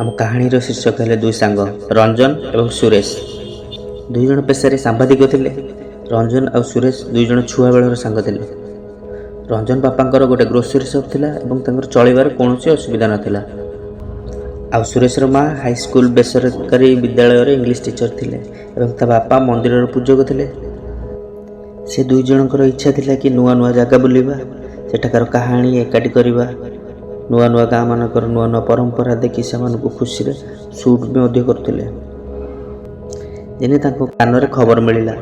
ଆମ କାହାଣୀର ଶୀର୍ଷକ ହେଲେ ଦୁଇ ସାଙ୍ଗ ରଞ୍ଜନ ଏବଂ ସୁରେଶ। ଦୁଇ ଜଣ ପେଶାରେ ସାମ୍ବାଦିକ ଥିଲେ। ରଞ୍ଜନ ଆଉ ସୁରେଶ ଦୁଇ ଜଣ ଛୁଆବେଳର ସାଙ୍ଗ ଥିଲେ। ରଞ୍ଜନ ବାପାଙ୍କର ଗୋଟେ ଗ୍ରୋସରୀ ସପ୍ ଥିଲା ଏବଂ ତାଙ୍କର ଚଳିବାର କୌଣସି ଅସୁବିଧା ନଥିଲା। ଆଉ ସୁରେଶର ମା ହାଇସ୍କୁଲ ବେସରକାରୀ ବିଦ୍ୟାଳୟରେ ଇଂଲିଶ ଟିଚର ଥିଲେ ଏବଂ ତା ବାପା ମନ୍ଦିରର ପୂଜକ ଥିଲେ। ସେ ଦୁଇ ଜଣଙ୍କର ଇଚ୍ଛା ଥିଲା କି ନୂଆ ନୂଆ ଜାଗା ବୁଲିବା, ସେଠାକାର କାହାଣୀ ଏକାଠି କରିବା, ନୂଆ ନୂଆ ଗାଁ ମାନଙ୍କର ନୂଆ ନୂଆ ପରମ୍ପରା ଦେଖି ସେମାନଙ୍କୁ ଖୁସିରେ ସୁଟ୍ ବି ମଧ୍ୟ କରୁଥିଲେ। ଦିନେ ତାଙ୍କ କାନରେ ଖବର ମିଳିଲା,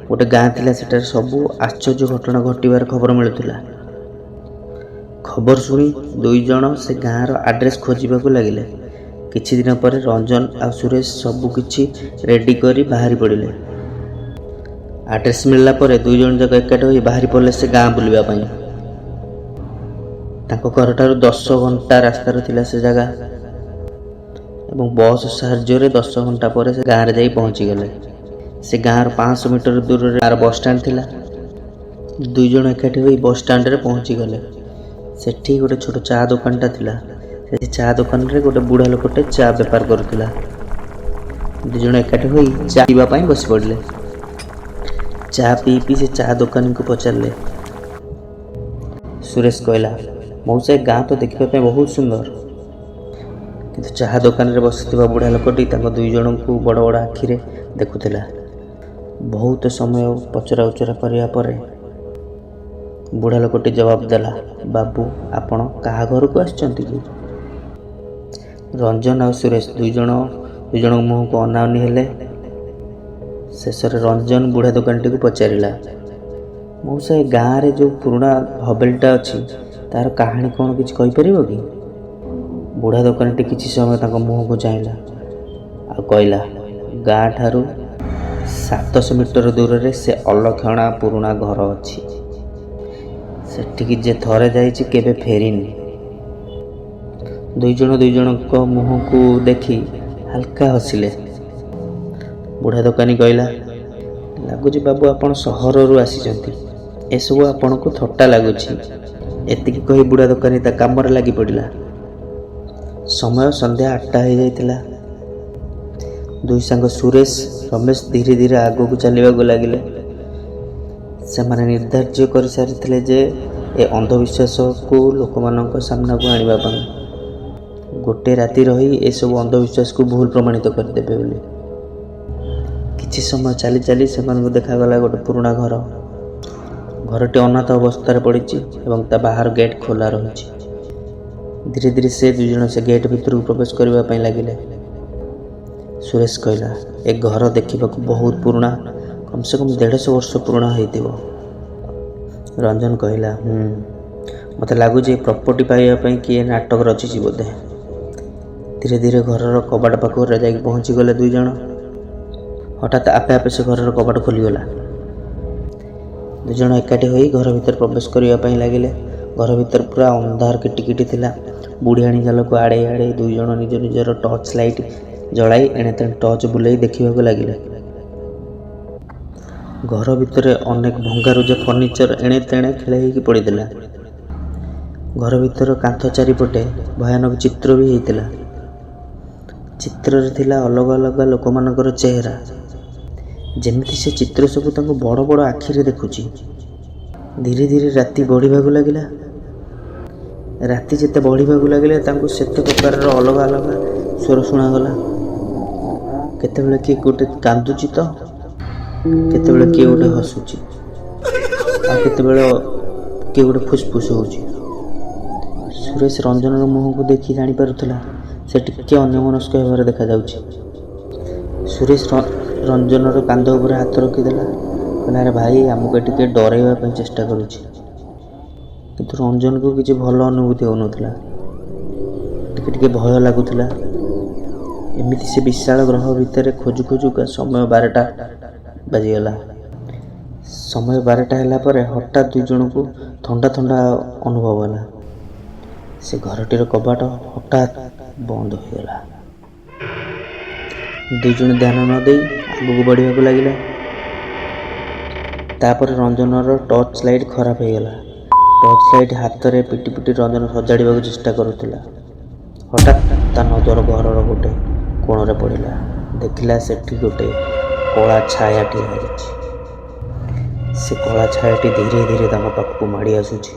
ଗୋଟେ ଗାଁ ଥିଲା, ସେଠାରେ ସବୁ ଆଶ୍ଚର୍ଯ୍ୟ ଘଟଣା ଘଟିବାର ଖବର ମିଳୁଥିଲା। ଖବର ଶୁଣି ଦୁଇ ଜଣ ସେ ଗାଁର ଆଡ୍ରେସ୍ ଖୋଜିବାକୁ ଲାଗିଲେ। କିଛି ଦିନ ପରେ ରଞ୍ଜନ ଆଉ ସୁରେଶ ସବୁ କିଛି ରେଡି କରି ବାହାରି ପଡ଼ିଲେ। ଆଡ୍ରେସ୍ ମିଳିଲା ପରେ ଦୁଇ ଜଣ ଯାକ ଏକାଠି ହୋଇ ବାହାରି ପଡ଼ିଲେ ସେ ଗାଁ ବୁଲିବା ପାଇଁ। ତାଙ୍କ ଘରଠାରୁ 10 ଘଣ୍ଟା ରାସ୍ତାର ଥିଲା ସେ ଜାଗା ଏବଂ ବସ୍ ସାହାଯ୍ୟରେ 10 ଘଣ୍ଟା ପରେ ସେ ଗାଁରେ ଯାଇ ପହଞ୍ଚିଗଲେ। ସେ ଗାଁର 500 ମିଟର ଦୂରରେ ଗାଁର ବସ୍ଷ୍ଟାଣ୍ଡ ଥିଲା। ଦୁଇ ଜଣ ଏକାଠି ହୋଇ ବସ୍ଷ୍ଟାଣ୍ଡରେ ପହଞ୍ଚିଗଲେ। ସେଠି ଗୋଟେ ଛୋଟ ଚା ଦୋକାନଟା ଥିଲା। ସେ ଚା ଦୋକାନରେ ଗୋଟେ ବୁଢ଼ା ଲୋକଟେ ଚା ବେପାର କରୁଥିଲା। ଦୁଇ ଜଣ ଏକାଠି ହୋଇ ଚା ପିଇବା ପାଇଁ ବସି ପଡ଼ିଲେ। ଚା ପିଇ ସେ ଚା ଦୋକାନୀକୁ ପଚାରିଲେ। ସୁରେଶ କହିଲା, ମଉସା, ଏ ଗାଁ ତ ଦେଖିବା ପାଇଁ ବହୁତ ସୁନ୍ଦର। କିନ୍ତୁ ଚାହା ଦୋକାନରେ ବସିଥିବା ବୁଢ଼ା ଲୋକଟି ତାଙ୍କ ଦୁଇ ଜଣଙ୍କୁ ବଡ଼ ବଡ଼ ଆଖିରେ ଦେଖୁଥିଲା। ବହୁତ ସମୟ ପଚରା ଉଚରା କରିବା ପରେ ବୁଢ଼ା ଲୋକଟି ଜବାବ ଦେଲା, ବାବୁ, ଆପଣ କାହା ଘରକୁ ଆସିଛନ୍ତି କି? ରଞ୍ଜନ ଆଉ ସୁରେଶ ଦୁଇ ଜଣଙ୍କ ମୁହଁକୁ ଅନାଅନି ହେଲେ। ଶେଷରେ ରଞ୍ଜନ ବୁଢ଼ା ଦୋକାନୀଟିକୁ ପଚାରିଲା, ମଉସା, ଏ ଗାଁରେ ଯେଉଁ ପୁରୁଣା ହବେଲଟା ଅଛି, ତାର କାହାଣୀ କ'ଣ କିଛି କହିପାରିବ କି? ବୁଢ଼ା ଦୋକାନୀଟି କିଛି ସମୟ ତାଙ୍କ ମୁହଁକୁ ଚାହିଁଲା ଆଉ କହିଲା, ଗାଁ ଠାରୁ 700 ମିଟର ଦୂରରେ ସେ ଅଲକ୍ଷଣା ପୁରୁଣା ଘର ଅଛି। ସେଠିକି ଯେ ଥରେ ଯାଇଛି କେବେ ଫେରିନି। ଦୁଇ ଜଣଙ୍କ ମୁହଁକୁ ଦେଖି ହାଲକା ହସିଲେ। ବୁଢ଼ା ଦୋକାନୀ କହିଲା, ଲାଗୁଛି ବାବୁ ଆପଣ ସହରରୁ ଆସିଛନ୍ତି, ଏସବୁ ଆପଣଙ୍କୁ ଥଟ୍ଟା ଲାଗୁଛି। ଏତିକି କହି ବୁଢ଼ା ଦୋକାନୀ ତା କାମରେ ଲାଗି ପଡ଼ିଲା। ସମୟ ସନ୍ଧ୍ୟା 8ଟା ହେଇଯାଇଥିଲା। ଦୁଇ ସାଙ୍ଗ ସୁରେଶ, ରମେଶ ଧୀରେ ଧୀରେ ଆଗକୁ ଚାଲିବାକୁ ଲାଗିଲେ। ସେମାନେ ନିର୍ଦ୍ଧାର୍ଯ୍ୟ କରିସାରିଥିଲେ ଯେ ଏ ଅନ୍ଧବିଶ୍ୱାସକୁ ଲୋକମାନଙ୍କ ସାମ୍ନାକୁ ଆଣିବା ପାଇଁ ଗୋଟେ ରାତି ରହି ଏସବୁ ଅନ୍ଧବିଶ୍ୱାସକୁ ଭୁଲ ପ୍ରମାଣିତ କରିଦେବେ ବୋଲି। କିଛି ସମୟ ଚାଲି ଚାଲି ସେମାନଙ୍କୁ ଦେଖାଗଲା ଗୋଟେ ପୁରୁଣା ଘର। ଘରଟି ଅନାଥ ଅବସ୍ଥାରେ ପଡ଼ିଛି ଏବଂ ତା ବାହାର ଗେଟ୍ ଖୋଲା ରହିଛି। ଧୀରେ ଧୀରେ ସେ ଦୁଇ ଜଣ ସେ ଗେଟ୍ ଭିତରକୁ ପ୍ରବେଶ କରିବା ପାଇଁ ଲାଗିଲେ। ସୁରେଶ କହିଲା, ଏ ଘର ଦେଖିବାକୁ ବହୁତ ପୁରୁଣା, କମ୍ ସେ କମ୍ 150 ବର୍ଷ ପୁରୁଣା ହେଇଥିବ। ରଞ୍ଜନ କହିଲା, ମୋତେ ଲାଗୁଛି ଏ ପ୍ରପର୍ଟି ପାଇବା ପାଇଁ କିଏ ନାଟକ ରଚିଛି ବୋଧେ। ଧୀରେ ଧୀରେ ଘରର କବାଟ ପାଖରେ ଯାଇକି ପହଞ୍ଚିଗଲେ ଦୁଇ ଜଣ। ହଠାତ୍ ଆପେ ଆପେ ସେ ଘରର କବାଟ ଖୋଲିଗଲା। ଦୁଇ ଜଣ ଏକାଠି ହୋଇ ଘର ଭିତରେ ପ୍ରବେଶ କରିବା ପାଇଁ ଲାଗିଲେ। ଘର ଭିତରେ ପୁରା ଅନ୍ଧାର କିଟିକିଟି ଥିଲା। ବୁଢ଼ିଆଣୀ ଜାଲକୁ ଆଡ଼େଇ ଆଡ଼େଇ ଦୁଇ ଜଣ ନିଜ ନିଜର ଟର୍ଚ୍ଚ ଲାଇଟ୍ ଜଳାଇ ଏଣେ ତେଣେ ଟର୍ଚ୍ଚ ବୁଲେଇ ଦେଖିବାକୁ ଲାଗିଲେ। ଘର ଭିତରେ ଅନେକ ଭଙ୍ଗାରୁଜା ଫର୍ଣ୍ଣିଚର ଏଣେ ତେଣେ ଖେଳେଇକି ପଡ଼ିଥିଲା। ଘର ଭିତର କାନ୍ଥ ଚାରିପଟେ ଭୟାନକ ଚିତ୍ର ବି ହେଇଥିଲା। ଚିତ୍ରରେ ଥିଲା ଅଲଗା ଅଲଗା ଲୋକମାନଙ୍କର ଚେହେରା, ଯେମିତି ସେ ଚିତ୍ର ସବୁ ତାଙ୍କୁ ବଡ଼ ବଡ଼ ଆଖିରେ ଦେଖୁଛି। ଧୀରେ ଧୀରେ ରାତି ବଢ଼ିବାକୁ ଲାଗିଲା। ରାତି ଯେତେ ବଢ଼ିବାକୁ ଲାଗିଲା ତାଙ୍କୁ ସେତେ ପ୍ରକାରର ଅଲଗା ଅଲଗା ସ୍ୱର ଶୁଣାଗଲା। କେତେବେଳେ କିଏ ଗୋଟେ କାନ୍ଦୁଛି ତ, କେତେବେଳେ କିଏ ଗୋଟେ ହସୁଛି, ଆଉ କେତେବେଳେ କିଏ ଗୋଟେ ଫୁସଫୁସ ହେଉଛି। ସୁରେଶ ରଞ୍ଜନର ମୁହଁକୁ ଦେଖି ଜାଣିପାରୁଥିଲା ସେ ଟିକେ ଅନ୍ୟମନସ୍କ ହେବାର ଦେଖାଯାଉଛି। ସୁରେଶ ରଞ୍ଜନର କାନ୍ଧ ଉପରେ ହାତ ରଖିଦେଲା, କହିଲା, ଆରେ ଭାଇ, ଆମକୁ ଟିକେ ଡରାଇବା ପାଇଁ ଚେଷ୍ଟା କରୁଛି। କିନ୍ତୁ ରଞ୍ଜନକୁ କିଛି ଭଲ ଅନୁଭୂତି ହେଉନଥିଲା। ଟିକେ ଟିକେ ଭୟ ଲାଗୁଥିଲା। ଏମିତି ସେ ବିଶାଳ ଗ୍ରହ ଭିତରେ ଖୋଜୁ ଖୋଜୁକା ସମୟ 12ଟା ବାଜିଗଲା। ସମୟ 12ଟା ହେଲା ପରେ ହଠାତ୍ ଦୁଇ ଜଣଙ୍କୁ ଥଣ୍ଡା ଥଣ୍ଡା ଅନୁଭବ ହେଲା। ସେ ଘରଟିର କବାଟ ହଠାତ୍ ବନ୍ଦ ହୋଇଗଲା। ଦୁଇ ଜଣ ଧ୍ୟାନ ନ ଦେଇ ଆଗକୁ ବଢ଼ିବାକୁ ଲାଗିଲା। ତାପରେ ରଞ୍ଜନର ଟର୍ଚ୍ଚ ଲାଇଟ୍ ଖରାପ ହେଇଗଲା। ଟର୍ଚ୍ଚ ଲାଇଟ୍ ହାତରେ ପିଟି ପିଟି ରଞ୍ଜନ ସଜାଡ଼ିବାକୁ ଚେଷ୍ଟା କରୁଥିଲା। ହଠାତ୍ ତା ନଜର ଘରର ଗୋଟେ କୋଣରେ ପଡ଼ିଲା। ଦେଖିଲା ସେଠି ଗୋଟେ କଳା ଛାୟାଟିଏ ହେଇଛି। ସେ କଳା ଛାୟାଟି ଧୀରେ ଧୀରେ ତାଙ୍କ ପାଖକୁ ମାଡ଼ି ଆସୁଛି।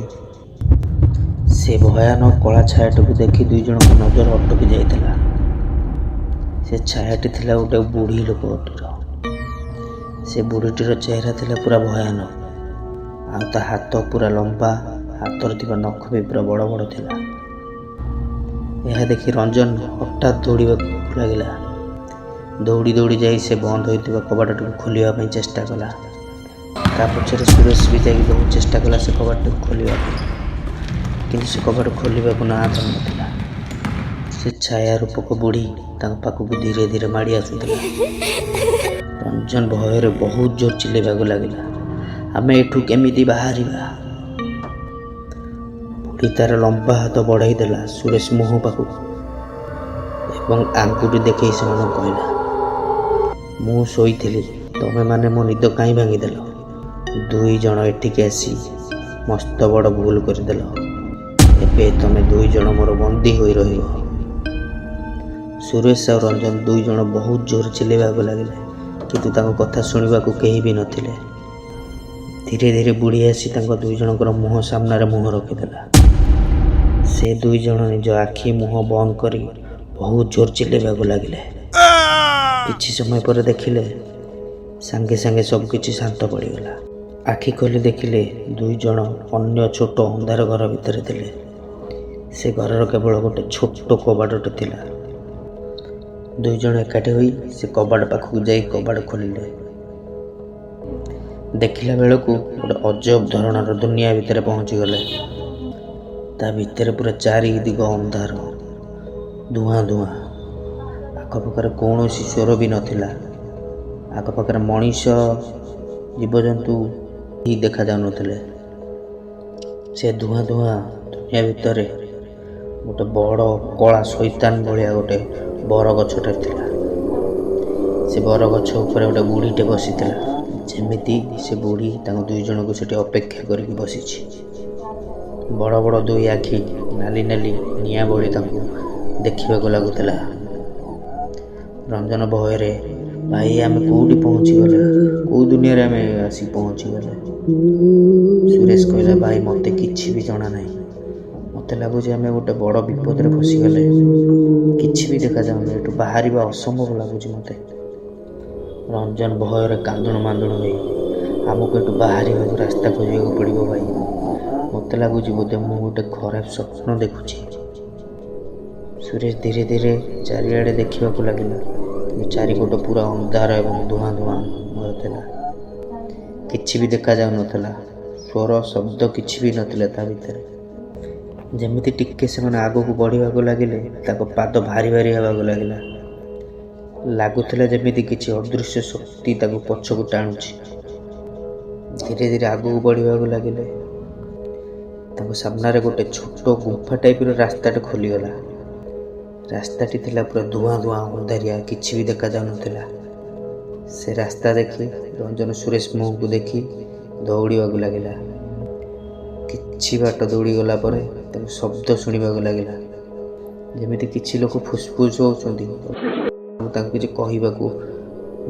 ସେ ଭୟାନକ କଳା ଛାୟାଟିକୁ ଦେଖି ଦୁଇ ଜଣଙ୍କ ନଜର ଅଟକି ଯାଇଥିଲା। ସେ ଛାୟାଟି ଥିଲା ଗୋଟେ ବୁଢ଼ୀ ଲୋକଟିର। ସେ ବୁଢ଼ୀଟିର ଚେହେରା ଥିଲା ପୁରା ଭୟାନକ, ଆଉ ତା ହାତ ପୁରା ଲମ୍ବା, ହାତରେ ଥିବା ନଖ ବି ପୁରା ବଡ଼ ବଡ଼ ଥିଲା। ଏହା ଦେଖି ରଞ୍ଜନ ହଠାତ୍ ଦୌଡ଼ିବାକୁ ଲାଗିଲା। ଦୌଡ଼ି ଦୌଡ଼ି ଯାଇ ସେ ବନ୍ଦ ହୋଇଥିବା କବାଟଟିକୁ ଖୋଲିବା ପାଇଁ ଚେଷ୍ଟା କଲା। ତା ପଛରେ ସୁରେଶ ବି ଯାଇକି ବହୁତ ଚେଷ୍ଟା କଲା ସେ କବାଟଟିକୁ ଖୋଲିବା ପାଇଁ, କିନ୍ତୁ ସେ କବାଟ ଖୋଲିବାକୁ ନାଁ ଧରୁନଥିଲା। ସେ ଛାୟା ରୂପକ ବୁଢ଼ୀ ତାଙ୍କ ପାଖକୁ ଧୀରେ ଧୀରେ ମାଡ଼ି ଆସୁଥିଲା। ରଞ୍ଜନ ଭୟରେ ବହୁତ ଜୋର ଚିଲେଇବାକୁ ଲାଗିଲା, ଆମେ ଏଠୁ କେମିତି ବାହାରିବା? ବୁଢ଼ୀ ତାର ଲମ୍ବା ହାତ ବଢ଼ାଇ ଦେଲା ସୁରେଶ ମୁହଁ ପାଖକୁ ଏବଂ ଆଙ୍ଗୁଠି ଦେଖାଇ ସେମାନଙ୍କୁ କହିଲା, ମୁଁ ଶୋଇଥିଲି, ତମେମାନେ ମୋ ନିଦ କାହିଁ ଭାଙ୍ଗିଦେଲ? ଦୁଇ ଜଣ ଏଠିକି ଆସି ମସ୍ତ ବଡ଼ ଭୁଲ କରିଦେଲ। ଏବେ ତମେ ଦୁଇ ଜଣ ମୋର ବନ୍ଦୀ ହୋଇ ରହିବ। ସୁରେଶ ଆଉ ରଞ୍ଜନ ଦୁଇ ଜଣ ବହୁତ ଜୋର ଚିଲେଇବାକୁ ଲାଗିଲେ, କିନ୍ତୁ ତାଙ୍କ କଥା ଶୁଣିବାକୁ କେହି ବି ନଥିଲେ। ଧୀରେ ଧୀରେ ବୁଢ଼ୀ ଆସି ତାଙ୍କ ଦୁଇ ଜଣଙ୍କର ମୁହଁ ସାମ୍ନାରେ ମୁହଁ ରଖିଦେଲା। ସେ ଦୁଇ ଜଣ ନିଜ ଆଖି ମୁହଁ ବନ୍ଦ କରି ବହୁତ ଜୋର ଚିଲେଇବାକୁ ଲାଗିଲେ। କିଛି ସମୟ ପରେ ଦେଖିଲେ ସାଙ୍ଗେ ସାଙ୍ଗେ ସବୁକିଛି ଶାନ୍ତ ପଡ଼ିଗଲା। ଆଖି ଖୋଲି ଦେଖିଲେ ଦୁଇ ଜଣ ଅନ୍ୟ ଛୋଟ ଅନ୍ଧାର ଘର ଭିତରେ ଥିଲେ। ସେ ଘରର କେବଳ ଗୋଟେ ଛୋଟ କବାଟଟେ ଥିଲା। ଦୁଇ ଜଣ ଏକାଠି ହୋଇ ସେ କବାଟ ପାଖକୁ ଯାଇ କବାଟ ଖୋଲିଲେ। ଦେଖିଲା ବେଳକୁ ଗୋଟେ ଅଜବ ଧରଣର ଦୁନିଆ ଭିତରେ ପହଞ୍ଚିଗଲେ। ତା ଭିତରେ ପୁରା ଚାରିଦିଗ ଅନ୍ଧାର, ଧୂଆଁ ଧୂଆଁ। ଆଖପାଖରେ କୌଣସି ସ୍ୱର ବି ନଥିଲା। ଆଖପାଖରେ ମଣିଷ, ଜୀବଜନ୍ତୁ ହିଁ ଦେଖାଯାଉନଥିଲେ। ସେ ଧୂଆଁ ଧୂଆଁ ଦୁନିଆ ଭିତରେ ଗୋଟେ ବଡ଼ କଳା ଶୈତାନ ଭଳିଆ ଗୋଟେ ବରଗଛଟେ ଥିଲା। ସେ ବରଗଛ ଉପରେ ଗୋଟେ ବୁଢ଼ୀଟେ ବସିଥିଲା, ଯେମିତି ସେ ବୁଢ଼ୀ ତାଙ୍କ ଦୁଇ ଜଣଙ୍କୁ ସେଠି ଅପେକ୍ଷା କରିକି ବସିଛି। ବଡ଼ ବଡ଼ ଦୁଇ ଆଖି ନାଲି ନାଲି ନିଆଁ ଭଳି ତାଙ୍କୁ ଦେଖିବାକୁ ଲାଗୁଥିଲା। ରଞ୍ଜନ ଭୟରେ, ଭାଇ ଆମେ କେଉଁଠି ପହଞ୍ଚିଗଲେ? କେଉଁ ଦୁନିଆରେ ଆମେ ଆସି ପହଞ୍ଚିଗଲେ? ସୁରେଶ କହିଲା, ଭାଇ ମୋତେ କିଛି ବି ଜଣା ନାହିଁ। ମୋତେ ଲାଗୁଛି ଆମେ ଗୋଟେ ବଡ଼ ବିପଦରେ ଫସିଗଲେ। କିଛି ବି ଦେଖାଯାଉନି, ଏଠୁ ବାହାରିବା ଅସମ୍ଭବ ଲାଗୁଛି ମୋତେ। ରଞ୍ଜନ ଭୟରେ କାନ୍ଦୁଣୁ ମାନ୍ଦୁଣୁ ହୋଇ, ଆମକୁ ଏଠୁ ବାହାରିବାକୁ ରାସ୍ତା ଖୋଜିବାକୁ ପଡ଼ିବ ଭାଇ। ମୋତେ ଲାଗୁଛି ବୋଧେ ମୁଁ ଗୋଟେ ଖରାପ ସ୍ୱପ୍ନ ଦେଖୁଛି। ସୁରେଶ ଧୀରେ ଧୀରେ ଚାରିଆଡ଼େ ଦେଖିବାକୁ ଲାଗିଲା, କିନ୍ତୁ ଚାରିପଟ ପୁରା ଅନ୍ଧାର ଏବଂ ଧୂଆଁ ଧୂଆଁ ଥିଲା। କିଛି ବି ଦେଖାଯାଉନଥିଲା। ସ୍ୱର ଶବ୍ଦ କିଛି ବି ନଥିଲା ତା ଭିତରେ। ଯେମିତି ଟିକେ ସେମାନେ ଆଗକୁ ବଢ଼ିବାକୁ ଲାଗିଲେ ତାଙ୍କ ପାଦ ଭାରି ଭାରି ହେବାକୁ ଲାଗିଲା। ଲାଗୁଥିଲା ଯେମିତି କିଛି ଅଦୃଶ୍ୟ ଶକ୍ତି ତାକୁ ପଛକୁ ଟାଣୁଛି। ଧୀରେ ଧୀରେ ଆଗକୁ ବଢ଼ିବାକୁ ଲାଗିଲେ। ତାଙ୍କ ସାମ୍ନାରେ ଗୋଟେ ଛୋଟ ଗୁମ୍ଫା ଟାଇପର ରାସ୍ତାଟେ ଖୋଲିଗଲା। ରାସ୍ତାଟି ଥିଲା ପୁରା ଧୂଆଁ ଧୂଆଁ ଅନ୍ଧାରିଆ, କିଛି ବି ଦେଖାଯାଉନଥିଲା। ସେ ରାସ୍ତା ଦେଖି ରଞ୍ଜନ ସୁରେଶ ମୁହଁକୁ ଦେଖି ଦୌଡ଼ିବାକୁ ଲାଗିଲା। କିଛି ବାଟ ଦୌଡ଼ିଗଲା ପରେ ତାକୁ ଶବ୍ଦ ଶୁଣିବାକୁ ଲାଗିଲା, ଯେମିତି କିଛି ଲୋକ ଫୁସଫୁସ ହେଉଛନ୍ତି, ତାଙ୍କୁ କିଛି କହିବାକୁ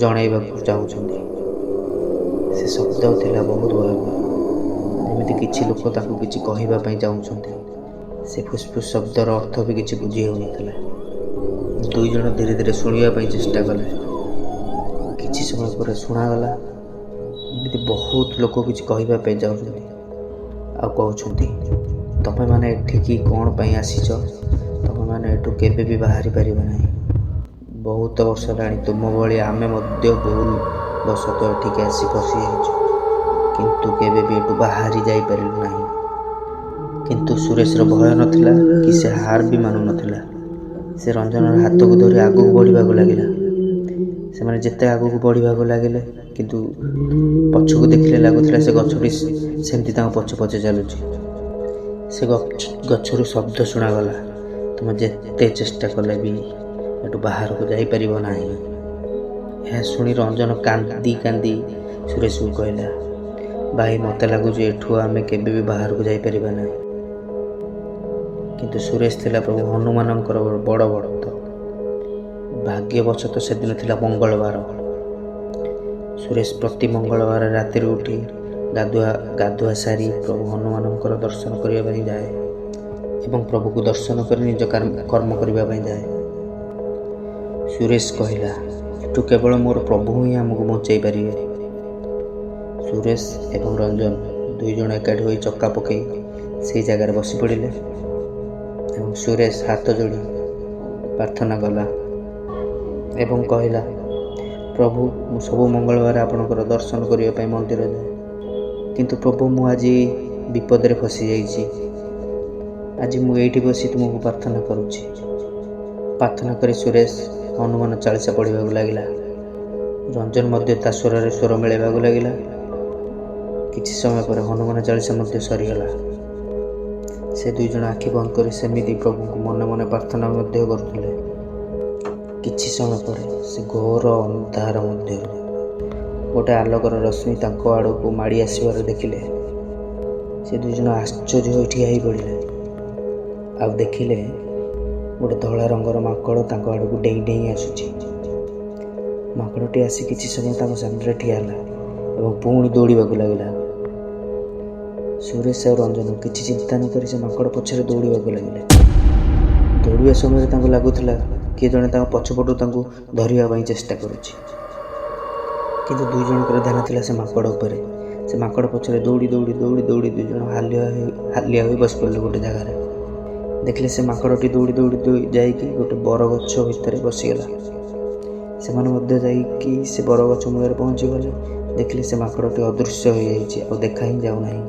ଜଣାଇବାକୁ ଚାହୁଁଛନ୍ତି। ସେ ଶବ୍ଦ ଥିଲା ବହୁତ ଭୟଙ୍କର, ଯେମିତି କିଛି ଲୋକ ତାଙ୍କୁ କିଛି କହିବା ପାଇଁ ଚାହୁଁଛନ୍ତି। ସେ ଫୁସଫୁସ ଶବ୍ଦର ଅର୍ଥ ବି କିଛି ବୁଝି ହେଉନଥିଲା। ଦୁଇ ଜଣ ଧୀରେ ଧୀରେ ଶୁଣିବା ପାଇଁ ଚେଷ୍ଟା କଲେ। କିଛି ସମୟ ପରେ ଶୁଣାଗଲା, ଯେମିତି ବହୁତ ଲୋକ କିଛି କହିବା ପାଇଁ ଚାହୁଁଛନ୍ତି ଆଉ କହୁଛନ୍ତି, ତମେମାନେ ଏଠିକି କ'ଣ ପାଇଁ ଆସିଛ? ତମେମାନେ ଏଠୁ କେବେ ବି ବାହାରି ପାରିବ ନାହିଁ। ବହୁତ ବର୍ଷ ହେଲାଣି ତୁମ ଭଳି ଆମେ ମଧ୍ୟ ଭୁଲ ବଶତଃ ଏଠିକି ଆସି ଫସିଯାଇଛୁ, କିନ୍ତୁ କେବେ ବି ଏଠୁ ବାହାରି ଯାଇପାରିଲୁ ନାହିଁ। କିନ୍ତୁ ସୁରେଶର ଭୟ ନଥିଲା କି ସେ ହାର ବି ମାନୁନଥିଲା। ସେ ରଞ୍ଜନର ହାତକୁ ଧରି ଆଗକୁ ବଢ଼ିବାକୁ ଲାଗିଲା। ସେମାନେ ଯେତେ ଆଗକୁ ବଢ଼ିବାକୁ ଲାଗିଲେ, କିନ୍ତୁ ପଛକୁ ଦେଖିଲେ ଲାଗୁଥିଲା ସେ ଗଛଟି ସେମିତି ତାଙ୍କ ପଛେ ପଛେ ଚାଲୁଛି। ସେ ଗଛରୁ ଶବ୍ଦ ଶୁଣାଗଲା, ତୁମେ ଯେତେ ଚେଷ୍ଟା କଲେ ବି ଏଠୁ ବାହାରକୁ ଯାଇପାରିବ ନାହିଁ। ଏହା ଶୁଣି ରଞ୍ଜନ କାନ୍ଦି କାନ୍ଦି ସୁରେଶକୁ କହିଲା, ଭାଇ ମୋତେ ଲାଗୁଛି ଏଠୁ ଆମେ କେବେ ବି ବାହାରକୁ ଯାଇପାରିବା ନାହିଁ। କିନ୍ତୁ ସୁରେଶ ଥିଲା ପ୍ରଭୁ ହନୁମାନଙ୍କର ବଡ଼ ଭକ୍ତ। ଭାଗ୍ୟବଶତଃ ସେଦିନ ଥିଲା ମଙ୍ଗଳବାର। ସୁରେଶ ପ୍ରତି ମଙ୍ଗଳବାର ରାତିରୁ ଉଠି ଗାଧୁଆ ସାରି ପ୍ରଭୁ ହନୁମାନଙ୍କର ଦର୍ଶନ କରିବା ପାଇଁ ଯାଏ ଏବଂ ପ୍ରଭୁକୁ ଦର୍ଶନ କରି ନିଜ କର୍ମ କରିବା ପାଇଁ ଯାଏ। ସୁରେଶ କହିଲା, ଏଠୁ କେବଳ ମୋର ପ୍ରଭୁ ହିଁ ଆମକୁ ବଞ୍ଚାଇ ପାରିବେ। ସୁରେଶ ଏବଂ ରଞ୍ଜନ ଦୁଇ ଜଣ ଏକାଠି ହୋଇ ଚକା ପକାଇ ସେହି ଜାଗାରେ ବସି ପଡ଼ିଲେ ଏବଂ ସୁରେଶ ହାତ ଯୋଡ଼ି ପ୍ରାର୍ଥନା କଲା ଏବଂ କହିଲା, ପ୍ରଭୁ, ମୁଁ ସବୁ ମଙ୍ଗଳବାର ଆପଣଙ୍କର ଦର୍ଶନ କରିବା ପାଇଁ ମନ୍ଦିର ଯାଏ, କିନ୍ତୁ ପ୍ରଭୁ ମୁଁ ଆଜି ବିପଦରେ ଫସିଯାଇଛି। ଆଜି ମୁଁ ଏଇଠି ବସି ତୁମକୁ ପ୍ରାର୍ଥନା କରୁଛି। ପ୍ରାର୍ଥନା କରି ସୁରେଶ ହନୁମାନ ଚାଳିଶା ପଢ଼ିବାକୁ ଲାଗିଲା। ରଞ୍ଜନ ମଧ୍ୟ ତା ସ୍ୱରରେ ସ୍ୱର ମିଳାଇବାକୁ ଲାଗିଲା। କିଛି ସମୟ ପରେ ହନୁମାନ ଚାଳିଶା ମଧ୍ୟ ସରିଗଲା। ସେ ଦୁଇ ଜଣ ଆଖି ବନ୍ଦ କରି ସେମିତି ପ୍ରଭୁଙ୍କୁ ମନେ ମନେ ପ୍ରାର୍ଥନା ମଧ୍ୟ କରୁଥିଲେ। କିଛି ସମୟ ପରେ ସେ ଘୋର ଅନ୍ଧାର ମଧ୍ୟରୁ ଗୋଟେ ଆଲୋକର ରଶ୍ମି ତାଙ୍କ ଆଡ଼କୁ ମାଡ଼ି ଆସିବାର ଦେଖିଲେ। ସେ ଦୁଇ ଜଣ ଆଶ୍ଚର୍ଯ୍ୟ ହୋଇ ଠିଆ ହୋଇ ପଡ଼ିଲେ ଆଉ ଦେଖିଲେ ଗୋଟେ ଧଳା ରଙ୍ଗର ମାଙ୍କଡ଼ ତାଙ୍କ ଆଡ଼କୁ ଡେଇଁ ଡେଇଁ ଆସୁଛି। ମାଙ୍କଡ଼ଟି ଆସି କିଛି ସମୟ ତାଙ୍କ ସାମ୍ନାରେ ଠିଆ ହେଲା ଏବଂ ପୁଣି ଦୌଡ଼ିବାକୁ ଲାଗିଲା। ସୁରେଶ ଆଉ ରଞ୍ଜନ କିଛି ଚିନ୍ତା ନ କରି ସେ ମାଙ୍କଡ଼ ପଛରେ ଦୌଡ଼ିବାକୁ ଲାଗିଲେ। ଦୌଡ଼ିବା ସମୟରେ ତାଙ୍କୁ ଲାଗୁଥିଲା କିଏ ଜଣେ ତାଙ୍କ ପଛପଟୁ ତାଙ୍କୁ ଧରିବା ପାଇଁ ଚେଷ୍ଟା କରୁଛି, କିନ୍ତୁ ଦୁଇ ଜଣଙ୍କର ଧ୍ୟାନ ଥିଲା ସେ ମାଙ୍କଡ଼ ଉପରେ। ସେ ମାଙ୍କଡ଼ ପଛରେ ଦୌଡ଼ି ଦୌଡ଼ି ଦୌଡ଼ି ଦୌଡ଼ି ଦୁଇ ଜଣ ହାଲିଆ ହୋଇ ବସି ପଡ଼ିଲେ ଗୋଟେ ଜାଗାରେ। ଦେଖିଲେ ସେ ମାଙ୍କଡ଼ଟି ଦୌଡ଼ି ଦୌଡ଼ି ଯାଇକି ଗୋଟେ ବରଗଛ ଭିତରେ ବସିଗଲା। ସେମାନେ ମଧ୍ୟ ଯାଇକି ସେ ବରଗଛ ମୂଳରେ ପହଞ୍ଚିଗଲେ। ଦେଖିଲେ ସେ ମାଙ୍କଡ଼ଟି ଅଦୃଶ୍ୟ ହୋଇଯାଇଛି ଆଉ ଦେଖା ହିଁ ଯାଉନାହିଁ।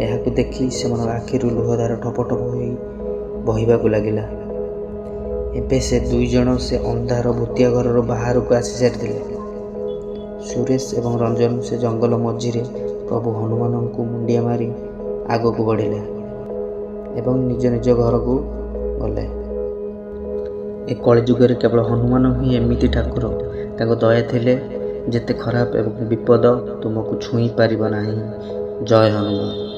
ଏହାକୁ ଦେଖି ସେମାନଙ୍କ ଆଖିରୁ ଲୁହଧାର ଠପ ଠପ ହୋଇ ବହିବାକୁ ଲାଗିଲା। ଏବେ ସେ ଦୁଇ ଜଣ ସେ ଅନ୍ଧାର ଭୂତିଆ ଘରର ବାହାରକୁ ଆସି ସାରିଥିଲେ। ସୁରେଶ ଏବଂ ରଞ୍ଜନ ସେ ଜଙ୍ଗଲ ମଝିରେ ପ୍ରଭୁ ହନୁମାନଙ୍କୁ ମୁଣ୍ଡିଆ ମାରି ଆଗକୁ ବଢ଼ିଲେ ଏବଂ ନିଜ ନିଜ ଘରକୁ ଗଲେ। ଏ କଳିଯୁଗରେ କେବଳ ହନୁମାନ ହିଁ ଏମିତି ଠାକୁର, ତାଙ୍କ ଦୟା ଥିଲେ ଯେତେ ଖରାପ ଏବଂ ବିପଦ ତୁମକୁ ଛୁଇଁ ପାରିବ ନାହିଁ। ଜୟ ହନୁମାନ।